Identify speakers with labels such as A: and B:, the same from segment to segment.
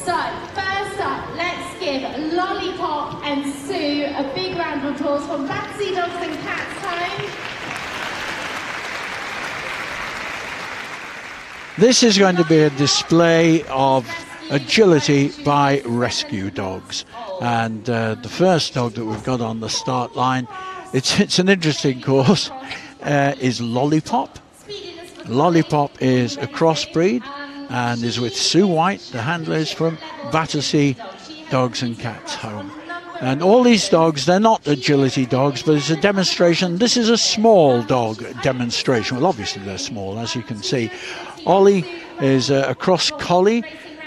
A: So, first up, let's give Lollipop and Sue a big round of applause from Battersea Dogs and Cats Home.
B: This is going to be a display of agility by rescue dogs. And the first dog that we've got on the start line, it's an interesting course, is Lollipop. Lollipop is a crossbreed and is with Sue White, the handler is from Battersea Dogs and Cats Home. And all these dogs, they're not agility dogs, but it's a demonstration. This is a small dog demonstration. Well, obviously they're small, as you can see. Ollie is a cross collie,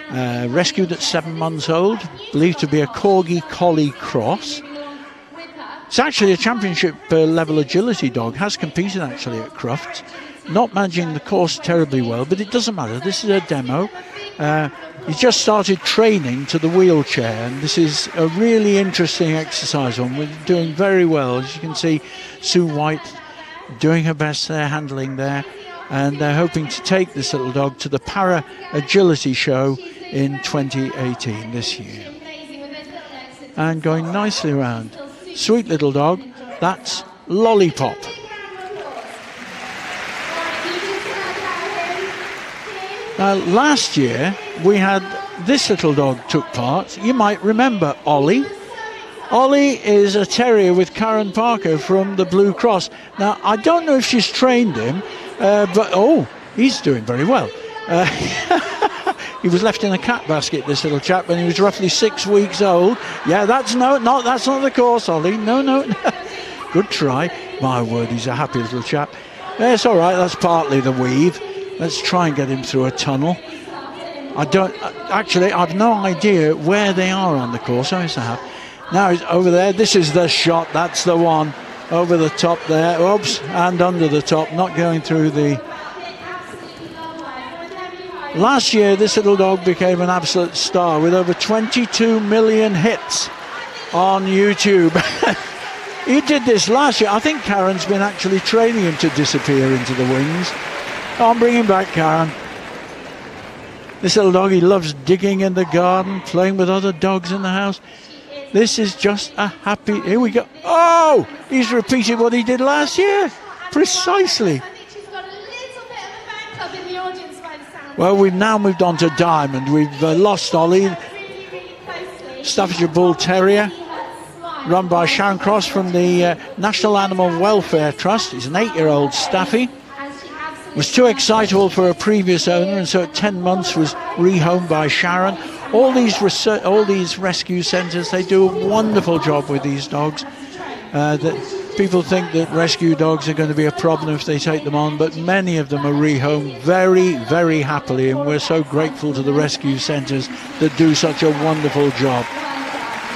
B: rescued at 7 months old, believed to be a corgi collie cross. It's actually a championship level agility dog, has competed actually at Crufts. Not managing the course terribly well, but it doesn't matter. This is a demo. He just started training to the wheelchair, and this is a really interesting exercise one. We're doing very well. As you can see, Sue White doing her best there, handling there, and they're hoping to take this little dog to the Para Agility Show in 2018 this year. And going nicely around. Sweet little dog, that's Lollipop. Now, last year we had this little dog took part. You might remember Ollie. Ollie is a terrier with Karen Parker from the Blue Cross. Now, I don't know if she's trained him, but he's doing very well. He was left in a cat basket, this little chap, when he was roughly 6 weeks old. Yeah, that's not the course, Ollie. No. Good try. My word, he's a happy little chap. It's all right. That's partly the weave. Let's try and get him through a tunnel. I've no idea where they are on the course. I used to have. Now he's over there. This is the shot. That's the one. Over the top there. Oops. And under the top. Not going through the... Last year, this little dog became an absolute star with over 22 million hits on YouTube. He did this last year. I think Karen's been actually training him to disappear into the wings. I'm bringing back Karen. This little dog, he loves digging in the garden, playing with other dogs in the house. This is just a happy... Here we go. Oh! He's repeated what he did last year. Precisely. Well, we've now moved on to Diamond. We've lost Ollie. Staffordshire Bull Terrier, run by Sharon Cross from the National Animal Welfare Trust. He's an 8-year-old staffy. Was too excitable for a previous owner, and so at 10 months was rehomed by Sharon. All these rescue centres, they do a wonderful job with these dogs. That people think that rescue dogs are going to be a problem if they take them on, but many of them are rehomed very, very happily, and we're so grateful to the rescue centres that do such a wonderful job.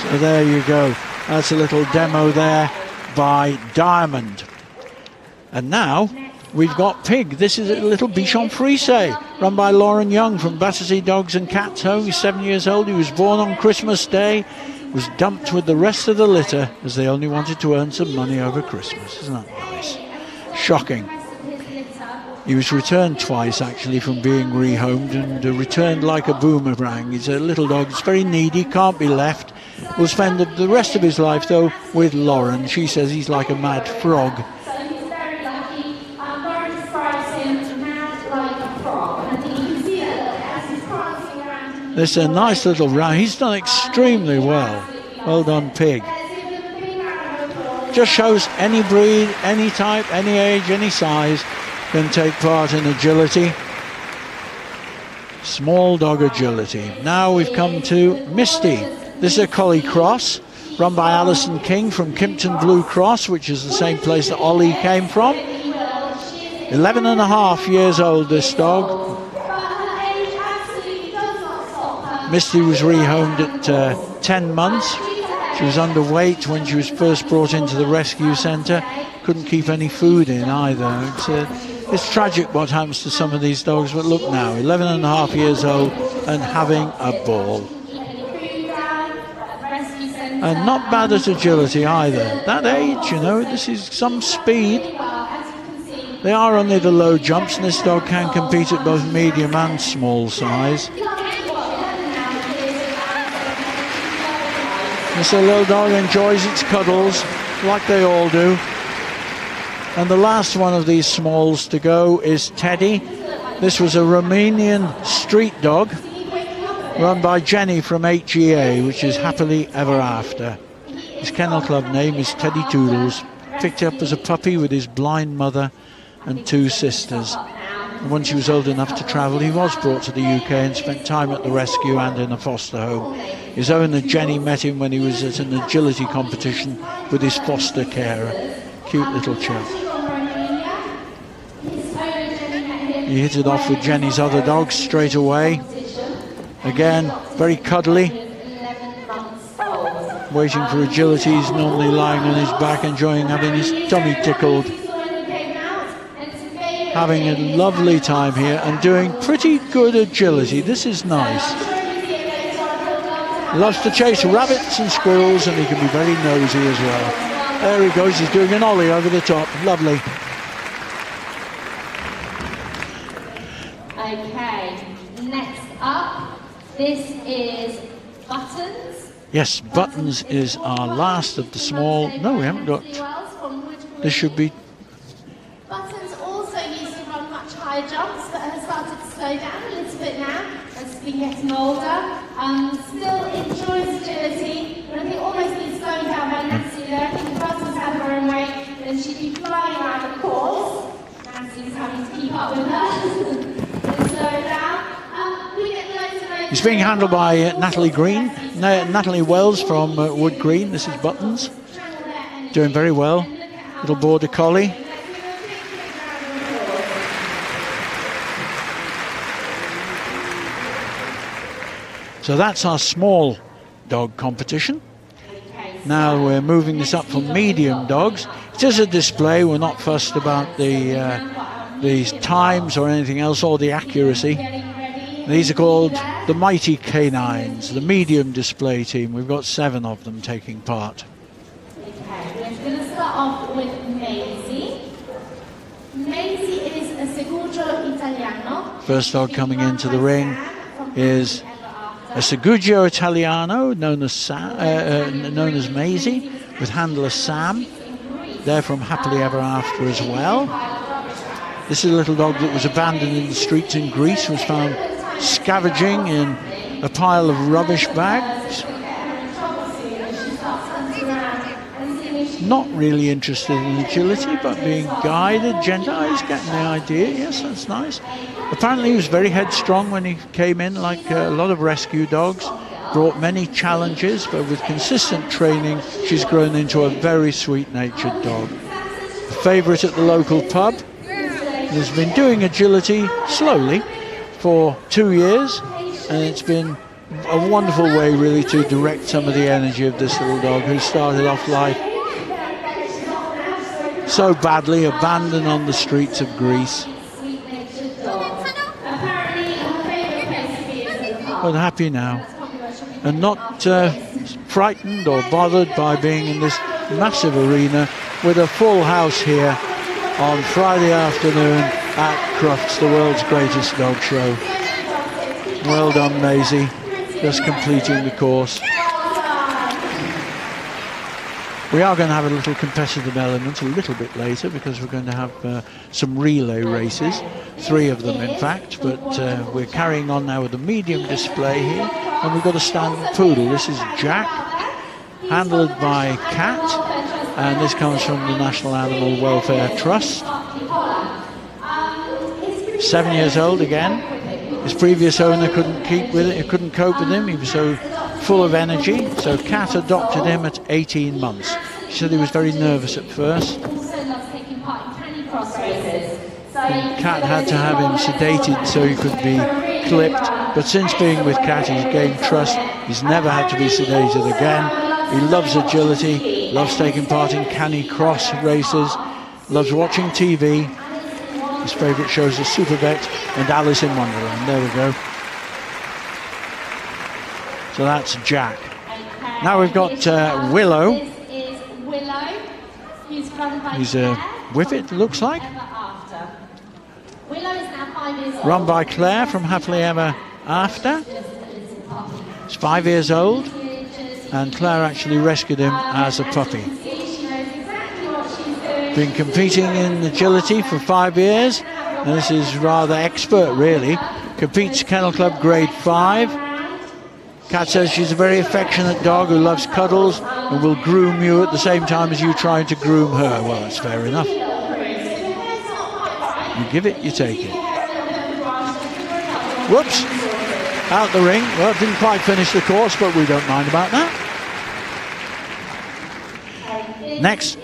B: So there you go. That's a little demo there by Diamond. And now we've got Pig. This is a little bichon frise, run by Lauren Young from Battersea Dogs and Cats Home. He's 7 years old. He was born on Christmas Day, was dumped with the rest of the litter as they only wanted to earn some money over Christmas. Isn't that nice? Shocking. He was returned twice, actually, from being rehomed, and returned like a boomerang. He's a little dog. It's very needy, can't be left. Will spend the rest of his life, though, with Lauren. She says he's like a mad frog. This is a nice little round. He's done extremely well. Well done, Pig. Just shows any breed, any type, any age, any size can take part in agility. Small dog agility. Now we've come to Misty. This is a collie cross run by Alison King from Kimpton Blue Cross, which is the same place that Ollie came from. 11.5 years old, this dog. Misty was rehomed at 10 months. She was underweight when she was first brought into the rescue centre. Couldn't keep any food in either. It's tragic what happens to some of these dogs, but look now, 11.5 years old and having a ball. And not bad at agility either. That age, you know, this is some speed. They are only the low jumps, and this dog can compete at both medium and small size. This little dog enjoys its cuddles, like they all do. And the last one of these smalls to go is Teddy. This was a Romanian street dog run by Jenny from HGA, which is Happily Ever After. His kennel club name is Teddy Toodles. Picked up as a puppy with his blind mother and 2 sisters. And once he was old enough to travel, he was brought to the UK and spent time at the rescue and in a foster home. His owner Jenny met him when he was at an agility competition with his foster carer. Cute little chap. He hit it off with Jenny's other dogs straight away. Again, very cuddly. Waiting for agility. He's normally lying on his back, enjoying having his tummy tickled. Having a lovely time here and doing pretty good agility. This is nice. Loves to chase rabbits and squirrels, and he can be very nosy as well. There he goes, he's doing an ollie over the top. Lovely.
A: Okay, next up, this is Buttons.
B: Yes, Buttons is our last of the small. No, we haven't got. This should be.
A: Buttons also used to run much higher jumps, but has started to slow down a little bit now as he's been getting older. Still enjoys agility, but I think almost needs slowing down by Nancy there. I think if Buttons had her own way, then she'd be flying around the course. Nancy's having to keep up with her. Slow down.
B: He's being handled by Natalie Wells from Wood Green. This is Buttons. Doing very well. Little border collie. So that's our small dog competition. Now we're moving this up for medium dogs. It is a display. We're not fussed about the times or anything else, or the accuracy. These are called the Mighty Canines, the medium display team. We've got 7 of them taking part.
A: Okay, we're going to start off with Maisy. Maisy is a seguigo Italiano.
B: First dog coming into the ring is a seguigo Italiano known as Maisy, with handler Sam. They're from Happily Ever After as well. This is a little dog that was abandoned in the streets in Greece, was found scavenging in a pile of rubbish bags. Not really interested in agility, but being guided, gentle. He's getting the idea. Yes, that's nice. Apparently he was very headstrong when he came in, like a lot of rescue dogs. Brought many challenges, but with consistent training, she's grown into a very sweet-natured dog. A favourite at the local pub. Has been doing agility slowly for 2 years, and it's been a wonderful way really to direct some of the energy of this little dog who started off life so badly, abandoned on the streets of Greece. But happy now, and not frightened or bothered by being in this massive arena with a full house here on Friday afternoon at Crufts, the world's greatest dog show. Well done, Maisie, just completing the course. We are going to have a little competitive element a little bit later, because we're going to have some relay races, 3 of them in fact, but we're carrying on now with the medium display here, and we've got a standard poodle. This is Jack, handled by Kat, and this comes from the National Animal Welfare Trust. 7 years old again. His previous owner couldn't cope with him. He was so full of energy, so Kat adopted him at 18 months. She said he was very nervous at first. Kat had to have him sedated so he could be clipped, but since being with Kat he's gained trust. He's never had to be sedated again. He loves agility, loves taking part in canny cross races, loves watching TV. His favourite shows are Super Vet and Alice in Wonderland. There we go. So that's Jack. Now we've got Willow.
A: This is Willow, who's run by
B: He's a Whippet, looks like.
A: Willow is now 5 years old.
B: Run by Claire from Happily Ever After. He's 5 years old. and Claire actually rescued him as a puppy. Been competing in agility for 5 years, and this is rather expert really. Competes Kennel Club grade 5. Kat says she's a very affectionate dog who loves cuddles and will groom you at the same time as you trying to groom her. Well, that's fair enough. You give it, you take it. Whoops, out the ring. Well, didn't quite finish the course, but we don't mind about that. Next.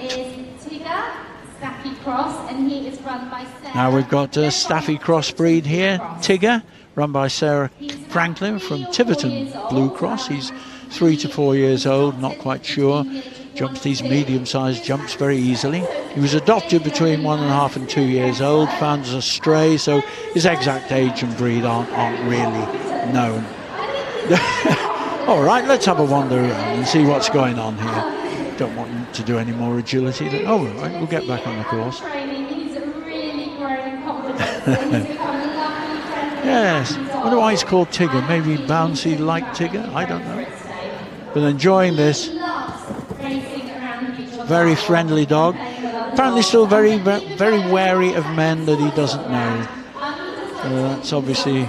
A: And he is run by Sarah.
B: Now we've got a staffy crossbreed here, Tigger, run by Sarah Franklin from Tiverton Blue Cross. He's 3 to 4 years old, not quite sure. Jumps these medium-sized jumps very easily. He was adopted between 1.5 and 2 years old, found as a stray, so his exact age and breed aren't really known. All right, let's have a wander around and see what's going on here. Don't want him to do any more agility. Oh, right, we'll get back on the course.
A: He's really grown confidence.
B: Yes, I wonder why he's called Tigger. Maybe bouncy like Tigger, I don't know. But enjoying this. Very friendly dog. Apparently still very wary of men that he doesn't know. That's obviously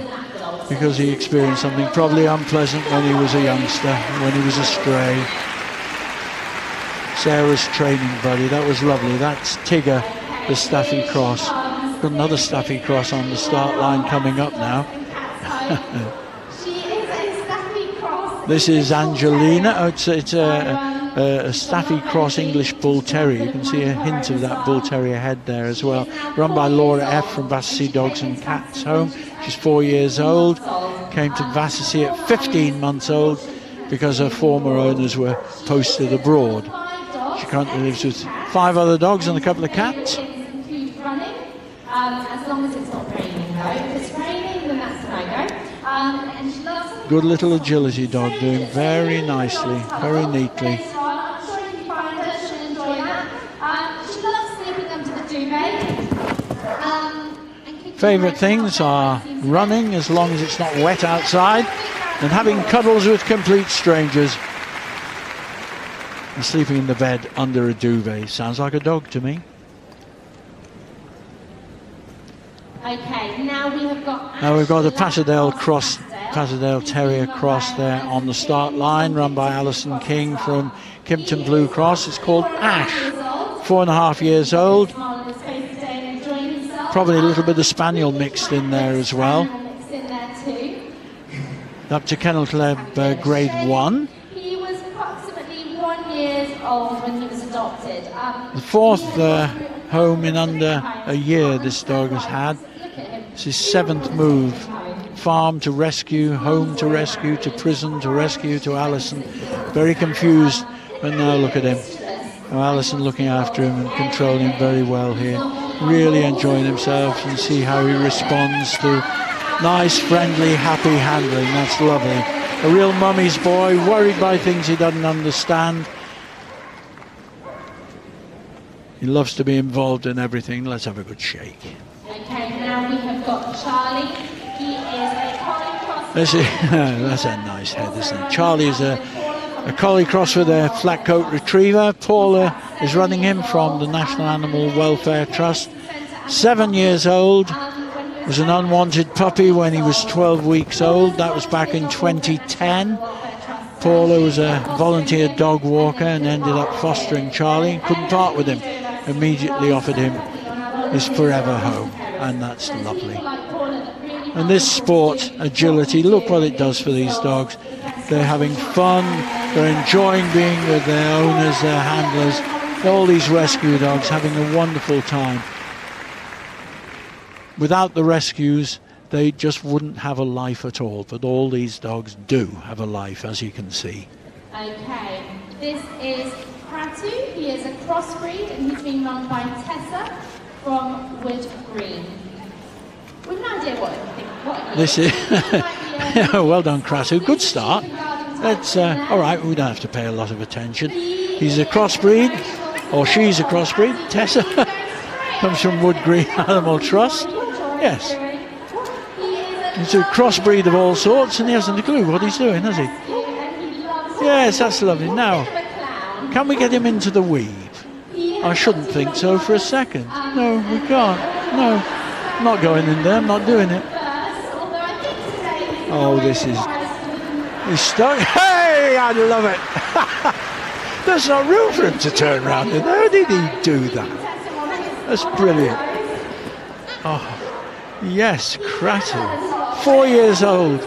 B: because he experienced something probably unpleasant when he was a youngster, when he was a stray. Sarah's training buddy, that was lovely. That's Tigger, the staffy cross. Got another staffy cross on the start line coming up now. This is Angelina. Oh, it's a staffy cross English bull terrier. You can see a hint of that bull terrier head there as well. Run by Laura F from Battersea Dogs and Cats Home. She's 4 years old. Came to Battersea at 15 months old because her former owners were posted abroad. She currently lives with 5 other dogs and a couple of cats.
A: As long as it's not raining though. If it's raining, then that's no-go. And she loves
B: good little agility dog, doing very nicely, very neatly.
A: She loves sleeping under the duvet.
B: Favourite things are running as long as it's not wet outside, and having cuddles with complete strangers. And sleeping in the bed under a duvet. Sounds like a dog to me.
A: Okay, now we've got
B: a Patterdale Terrier cross there on the start line, run by Alison King from Kimpton Blue Cross. It's called Ash, 4.5 years old. Probably a little bit of spaniel mixed in there as well. Up to Kennel Club grade 1.
A: He was approximately 1 year old when he was adopted.
B: The 4th home in under a year this dog has had. It's his 7th move. Farm to rescue, home to rescue, to prison to rescue, to Alison. Very confused, but now look at him. Oh, Alison looking after him and controlling him very well here. Really enjoying himself, and see how he responds to nice, friendly, happy handling. That's lovely. A real mummy's boy, worried by things he doesn't understand. He loves to be involved in everything. Let's have a good shake.
A: Okay, now we have got Charlie. He is a collie cross.
B: That's a nice head, isn't it? Charlie is a collie cross with a flat coat retriever. Paula is running him from the National Animal Welfare Trust. 7 years old. Was an unwanted puppy when he was 12 weeks old. That was back in 2010. Paula was a volunteer dog walker and ended up fostering Charlie. Couldn't part with him. Immediately offered him his forever home, and that's lovely. And this sport, agility, look what it does for these dogs. They're having fun, they're enjoying being with their owners, their handlers, all these rescue dogs having a wonderful time. Without the rescues, they just wouldn't have a life at all, but all these dogs do have a life, as you can see.
A: Okay, this is Kratu. He is a crossbreed and he's been run by Tessa from Wood Green. We've no idea what
B: this is. Well done, Kratu. Good start. That's all right. We don't have to pay a lot of attention. He's a crossbreed, or she's a crossbreed. Tessa comes from Wood Green Animal Trust. Yes. He's a crossbreed of all sorts, and he hasn't a clue what he's doing, has he? Yes, that's lovely. Now, can we get him into the weave? I shouldn't think so for a second. No, we can't. No, not going in there. I'm not doing it. Oh, this is... He's stuck. Hey, I love it. There's no room for him to turn around. How did he do that? That's brilliant. Oh, yes, Crufts. 4 years old.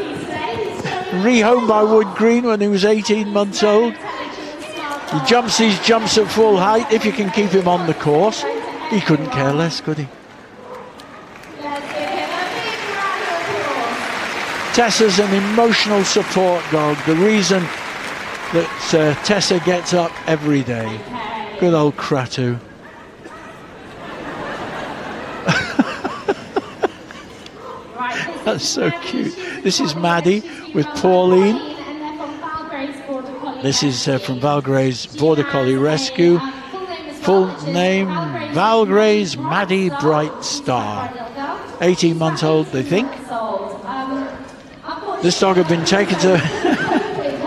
B: Rehomed by Wood Green when he was 18 months old. He jumps these jumps at full height if you can keep him on the course. He couldn't care less, could he? Tessa's an emotional support dog, the reason that Tessa gets up every day. Good old Cratu. That's so cute. This is Maddie with Pauline. This is from Valgray's Border Collie Rescue. Full name, Valgray's Maddie Bright Star. 18 months old, they think. This dog had been taken to...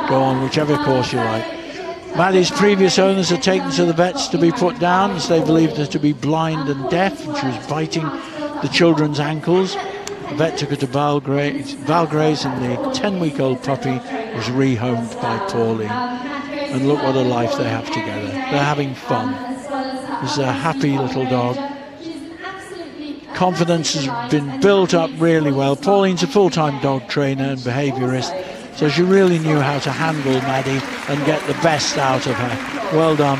B: Go on, whichever course you like. Maddie's previous owners had taken to the vets to be put down as they believed her to be blind and deaf, and she was biting the children's ankles. The vet took her to Valgray's, and the 10-week-old puppy was rehomed by Pauline. And look what a life they have together. They're having fun. This is a happy little dog. Confidence has been built up really well. Pauline's a full-time dog trainer and behaviourist, so she really knew how to handle Maddie and get the best out of her. Well done.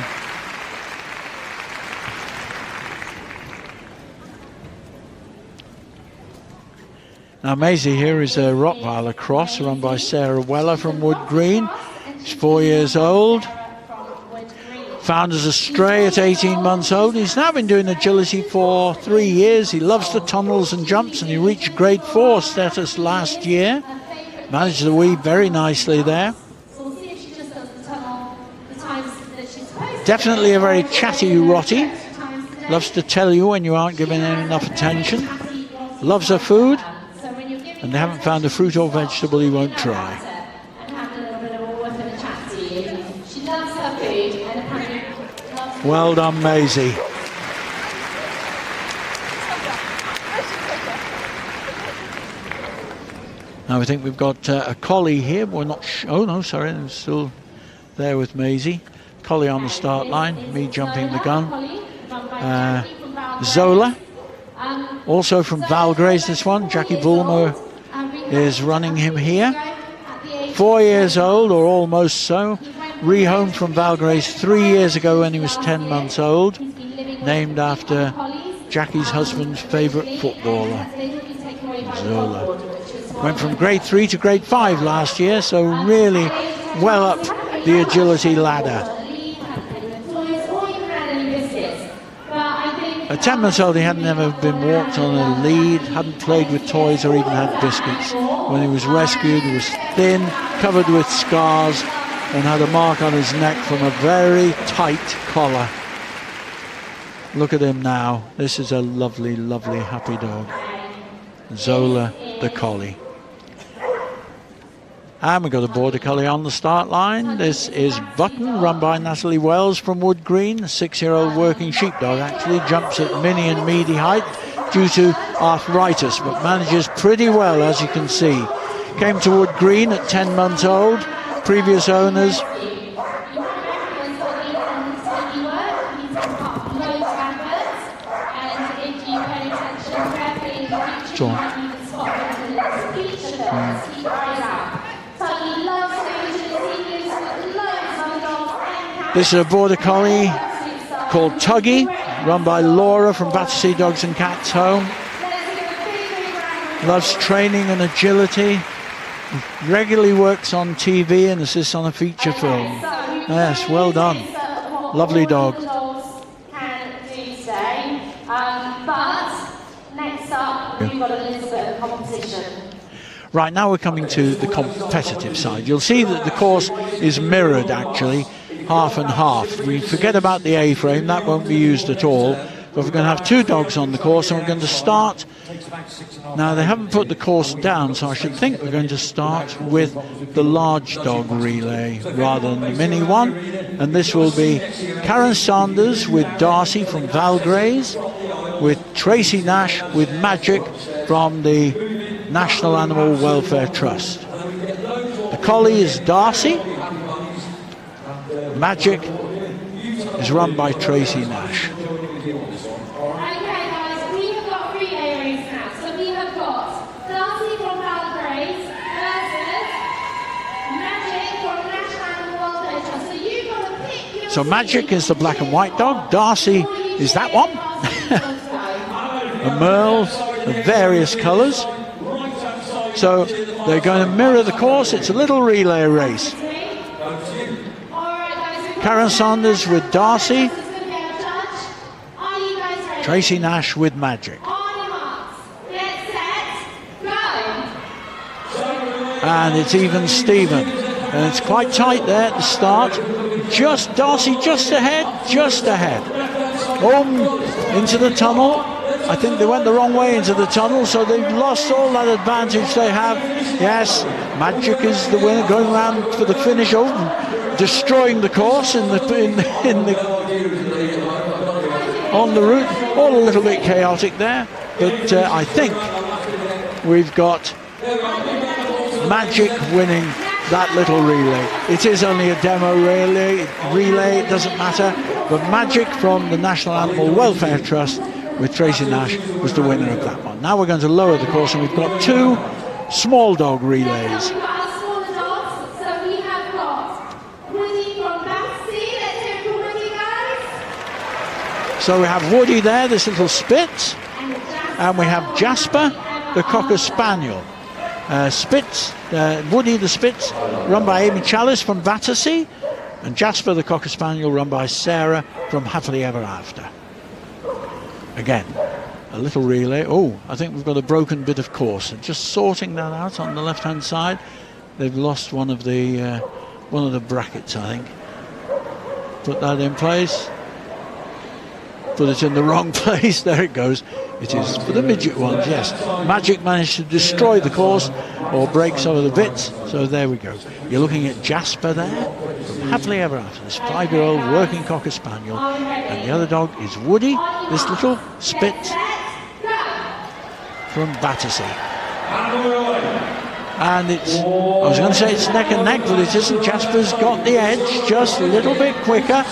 B: Now Maisie here is a Rottweiler cross run by Sarah Weller from Wood Green. He's 4 years old. Found as a stray at 18 months old. He's now been doing agility for 3 years. He loves the tunnels and jumps, and he reached grade 4 status last year. Managed the weave very nicely there. Definitely a very chatty rottie. Loves to tell you when you aren't giving him enough attention. Loves her food. And they haven't found a fruit or vegetable he won't try. Well done, Maisie. Now I think we've got a collie here. We're not. Oh no, sorry, I'm still there with Maisie. Collie on the start line. Me jumping the gun. Zola, also from Valgray's. This one, Jackie Bulmer is running him here. 4 years old, or almost so. Rehomed from Valgray's 3 years ago when he was 10 months old. Named after Jackie's husband's favourite footballer, Zola. Went from grade 3 to grade 5 last year, so really well up the agility ladder. At 10 months old, he had never been walked on a lead, hadn't played with toys or even had biscuits. When he was rescued, he was thin, covered with scars, and had a mark on his neck from a very tight collar. Look at him now. This is a lovely, lovely, happy dog. Zola the collie. And we've got a border collie on the start line. This is Button, run by Natalie Wells from Wood Green. A 6-year-old working sheepdog, actually. Jumps at mini and meaty height due to arthritis, but manages pretty well, as you can see. Came to Wood Green at 10 months old. Previous owners. This is a border collie called Tuggy, run by Laura from Battersea Dogs and Cats Home. Loves training and agility. Regularly works on TV and assists on a feature film. Yes, well done. Lovely dog.
A: But next up, we've got a little bit of competition.
B: Right, now we're coming to the competitive side. You'll see that the course is mirrored, actually, half and half. We forget about the A-frame, that won't be used at all. But we're going to have two dogs on the course, and we're going to start Now they haven't put the course down, so I should think we're going to start with the large dog relay rather than the mini one. And this will be Karen Sanders with Darcy from Valgrays, with Tracy Nash with Magic from the National Animal Welfare Trust. The collie is Darcy. Magic is run by Tracy Nash. So Magic is the black and white dog. Darcy is that one. A Merle of various colours. So they're going to mirror the course. It's a little relay race. Karen Sanders with Darcy. Tracy Nash with Magic. And it's even Steven. And it's quite tight there at the start. Just Darcy just ahead. Into the tunnel. I think they went the wrong way into the tunnel, so they've lost all that advantage they have. Yes, Magic is the winner, going around for the finish, destroying the course on the route. All a little bit chaotic there, but I think we've got Magic winning that little relay. It is only a demo relay, it doesn't matter, but Magic from the National Animal Welfare Trust with Tracy Nash was the winner of that one. Now we're going to lower the course, and we've got two small dog relays. So we have Woody there, this little Spitz, and we have Jasper, the Cocker Spaniel. Woody the Spitz, run by Amy Chalice from Battersea, and Jasper the Cocker Spaniel, run by Sarah from Happily Ever After. Again, a little relay. Oh, I think we've got a broken bit of course. Just sorting that out on the left-hand side. They've lost one of the brackets, I think. Put that in place. Put it in the wrong place. There it goes. It is for the midget ones, yes. Magic managed to destroy the course or break some of the bits. So there we go. You're looking at Jasper there from Happily Ever After, this 5-year-old working Cocker Spaniel. And the other dog is Woody, this little Spitz from Battersea. And I was going to say it's neck and neck, but it isn't. Jasper's got the edge just a little bit quicker.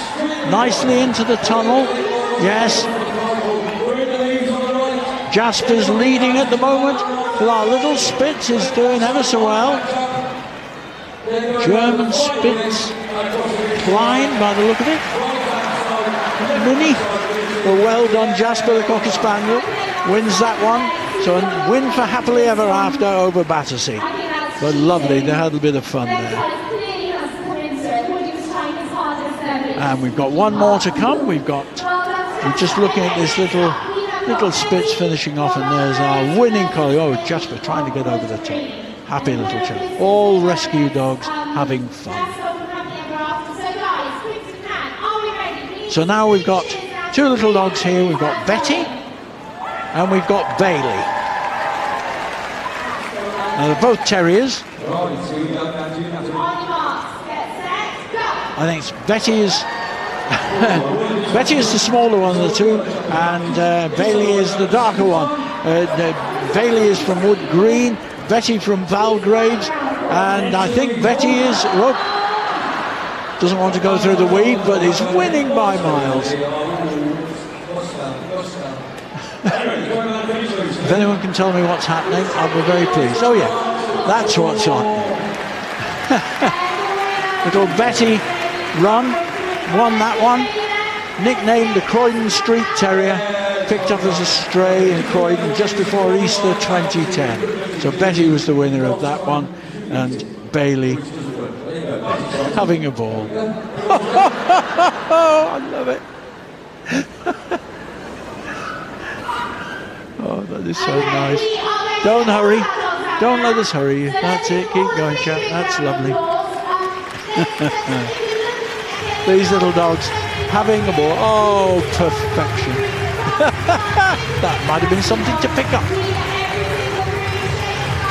B: Nicely into the tunnel. Yes. Jasper's leading at the moment, but our little Spitz is doing ever so well. German Spitz, Klein by the look of it. Mini. Well done, Jasper the Cocker Spaniel wins that one. So a win for Happily Ever After over Battersea. But lovely, they had a bit of fun there. And we've got one more to come. We're just looking at this little Spitz finishing off, and there's our winning collie. Oh, Jasper trying to get over the top. Happy little chap. All rescue dogs having fun. So now we've got two little dogs here. We've got Betty and we've got Bailey. Now they're both terriers. I think Betty is the smaller one of the two, and Bailey is the darker one. Bailey is from Wood Green, Betty from Valgraves, and I think Betty doesn't want to go through the weed, but is winning by miles. If anyone can tell me what's happening, I'll be very pleased. Oh yeah, that's what's on. Little Betty won that one. Nicknamed the Croydon Street Terrier, picked up as a stray in Croydon just before Easter 2010. So Betty was the winner of that one, and Bailey having a ball. I love it. Oh, that is so nice. Don't hurry. Don't let us hurry you. That's it. Keep going, chap. That's lovely. These little dogs having a ball. Oh, perfection. That might have been something to pick up.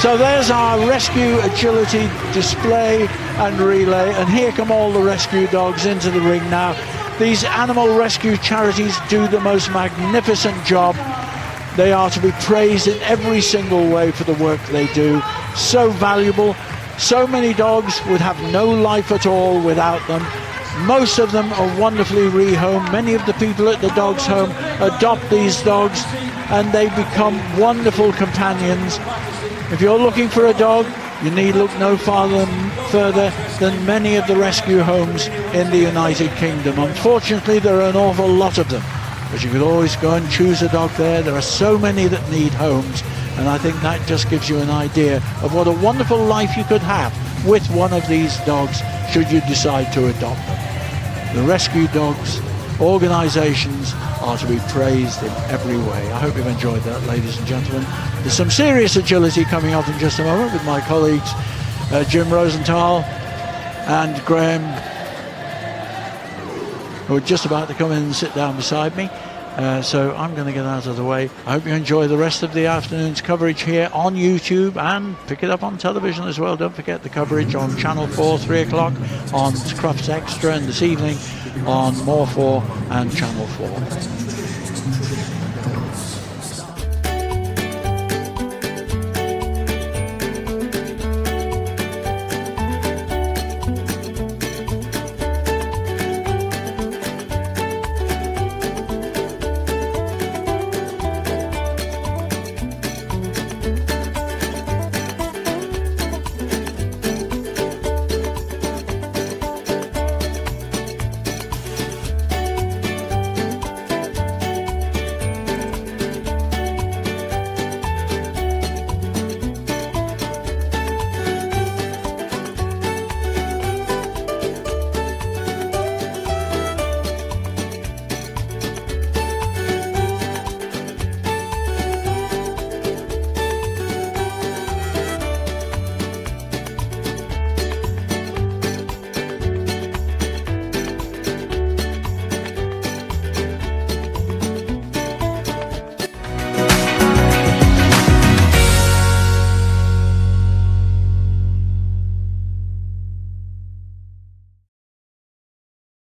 B: So there's our rescue agility display and relay, and here come all the rescue dogs into the ring now. These animal rescue charities do the most magnificent job. They are to be praised in every single way for the work they do. So valuable. So many dogs would have no life at all without them. Most of them are wonderfully rehomed. Many of the people at the dogs' home adopt these dogs, and they become wonderful companions. If you're looking for a dog, you need look no further than many of the rescue homes in the United Kingdom. Unfortunately, there are an awful lot of them, but you could always go and choose a dog there. There are so many that need homes, and I think that just gives you an idea of what a wonderful life you could have with one of these dogs should you decide to adopt them. The rescue dogs organisations are to be praised in every way. I hope you've enjoyed that, ladies and gentlemen. There's some serious agility coming up in just a moment with my colleagues Jim Rosenthal and Graham, who are just about to come in and sit down beside me. So I'm going to get out of the way. I hope you enjoy the rest of the afternoon's coverage here on YouTube, and pick it up on television as well. Don't forget the coverage on Channel 4, 3 o'clock, on Crufts Extra, and this evening on More 4 and Channel 4.